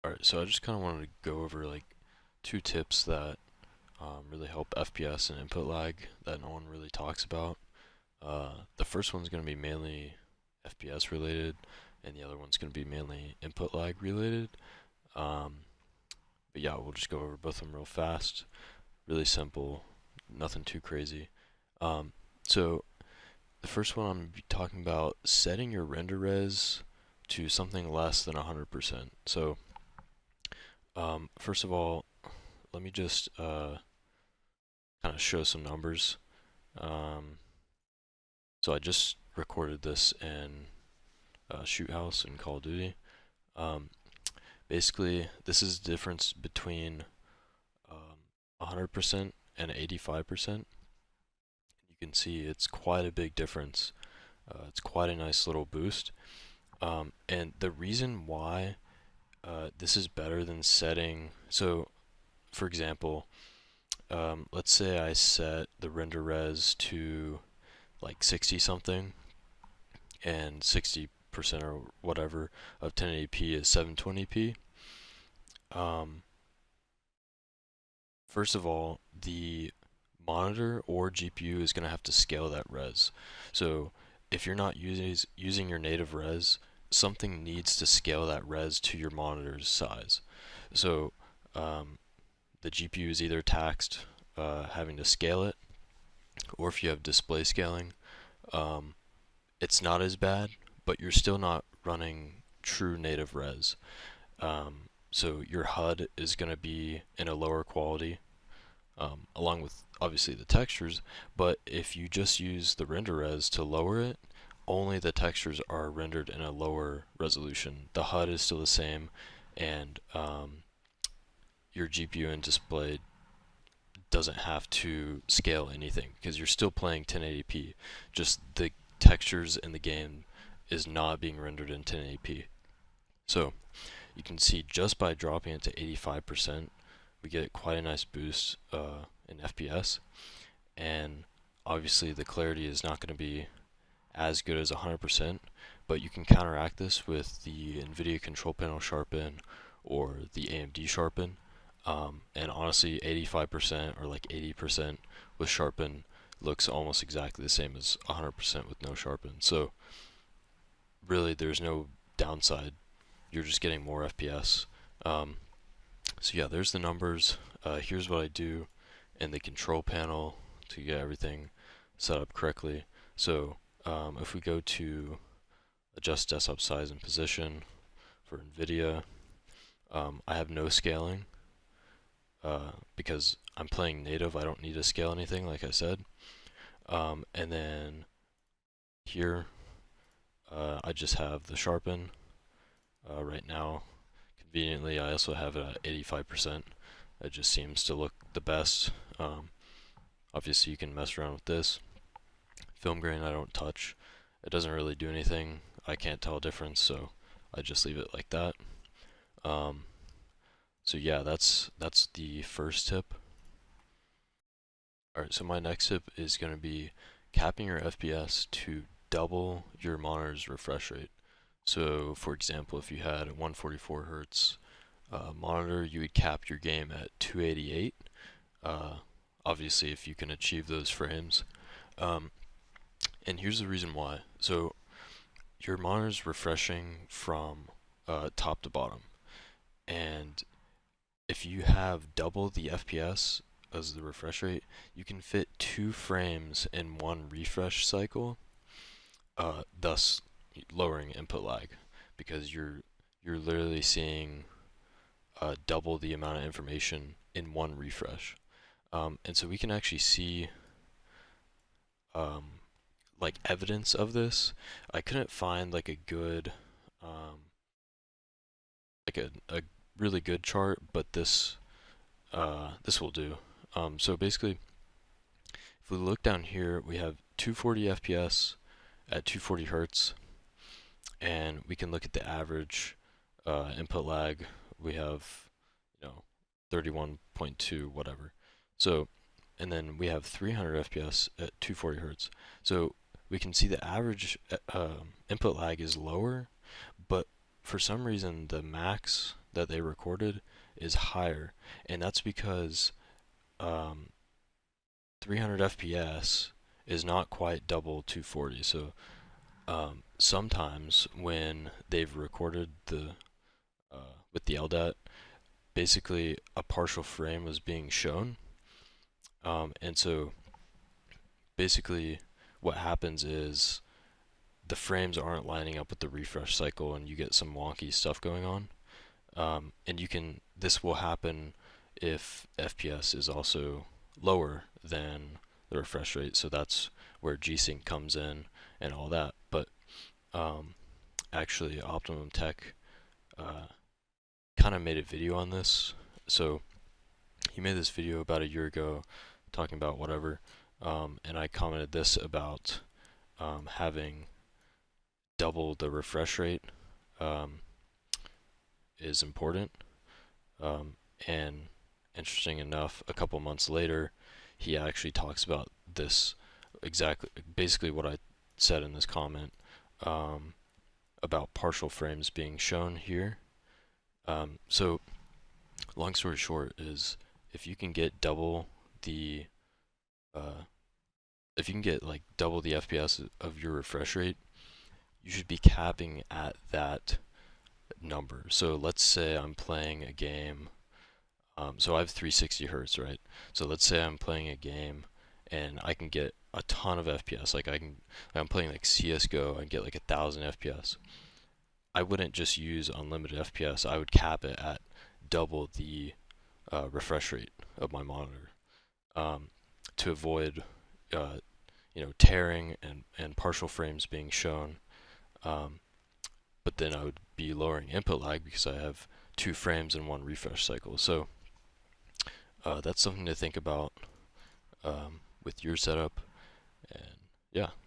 Alright, so I just kind of wanted to go over like two tips that really help FPS and input lag that no one really talks about. The first one's going to be mainly FPS related, and the other one's going to be mainly input lag related. Um, but yeah, we'll just go over both of them real fast. Really simple, nothing too crazy. So the first one I'm going to be talking about setting your render res to something less than 100%. So first of all, let me just kind of show some numbers. Um, so I just recorded this in Shoot House in Call of Duty. Um, Basically, this is the difference between 100% and 85%. You can see it's quite a big difference. It's quite a nice little boost. And the reason why this is better than setting, so for example, let's say I set the render res to like 60 something, and 60% or whatever of 1080p is 720p. Um, First of all, the monitor or GPU is going to have to scale that res. So if you're not using your native res, something needs to scale that res to your monitor's size. So um, the GPU is either taxed having to scale it, or if you have display scaling, um, it's not as bad, but you're still not running true native res. So your HUD is going to be in a lower quality, along with obviously the textures. But if you just use the render res to lower it, only the textures are rendered in a lower resolution. The HUD is still the same, and your GPU and display doesn't have to scale anything because you're still playing 1080p. Just the textures in the game is not being rendered in 1080p. So you can see just by dropping it to 85%, we get quite a nice boost in FPS. And obviously the clarity is not going to be as good as 100%, but you can counteract this with the NVIDIA control panel sharpen or the AMD sharpen. And honestly, 85% or like 80% with sharpen looks almost exactly the same as 100% with no sharpen. So really, there's no downside. You're just getting more FPS. So yeah, there's the numbers. Here's what I do in the control panel to get everything set up correctly. So if we go to adjust desktop size and position for NVIDIA, I have no scaling because I'm playing native. I don't need to scale anything, like I said. And then here, I just have the sharpen right now. Conveniently, I also have it at 85%. It just seems to look the best. Obviously, you can mess around with this. Film grain I don't touch. It doesn't really do anything. I can't tell a difference, so I just leave it like that. Um, so yeah, that's the first tip. Alright, so my next tip is going to be capping your FPS to double your monitor's refresh rate. So for example, if you had a 144 hertz monitor, you would cap your game at 288. Obviously, if you can achieve those frames. And here's the reason why. So your monitor's refreshing from top to bottom, and if you have double the FPS as the refresh rate, you can fit 2 frames in one refresh cycle, thus lowering input lag because you're literally seeing double the amount of information in one refresh. And so we can actually see um, like evidence of this. I couldn't find like a good like a really good chart, but this will do. So basically, if we look down here, we have 240 FPS at 240 hertz, and we can look at the average input lag. We have, 31.2 whatever. So, and then we have 300 FPS at 240 hertz. So we can see the average input lag is lower, but for some reason the max that they recorded is higher, and that's because um, 300 FPS is not quite double 240. So sometimes when they've recorded the with the LDAT, basically a partial frame was being shown, and so basically what happens is the frames aren't lining up with the refresh cycle, and you get some wonky stuff going on. And this will happen if FPS is also lower than the refresh rate. So that's where G-Sync comes in and all that. But um, actually, Optimum Tech kind of made a video on this. So he made this video about a year ago talking about whatever, and I commented this about having double the refresh rate um, is important. And interesting enough, a couple months later, he actually talks about this exactly, basically what I said in this comment um, about partial frames being shown here. So, long story short is if you can get double the uh, if you can get like double the FPS of your refresh rate, you should be capping at that number. So let's say I'm playing a game. So I have 360 hertz, right? So let's say I'm playing a game and I can get a ton of FPS. I'm playing like CS:GO, I can get like 1,000 FPS. I wouldn't just use unlimited FPS. I would cap it at double the refresh rate of my monitor to avoid, tearing and partial frames being shown. Um, but then I would be lowering input lag because I have 2 frames in one refresh cycle. So that's something to think about with your setup. And yeah.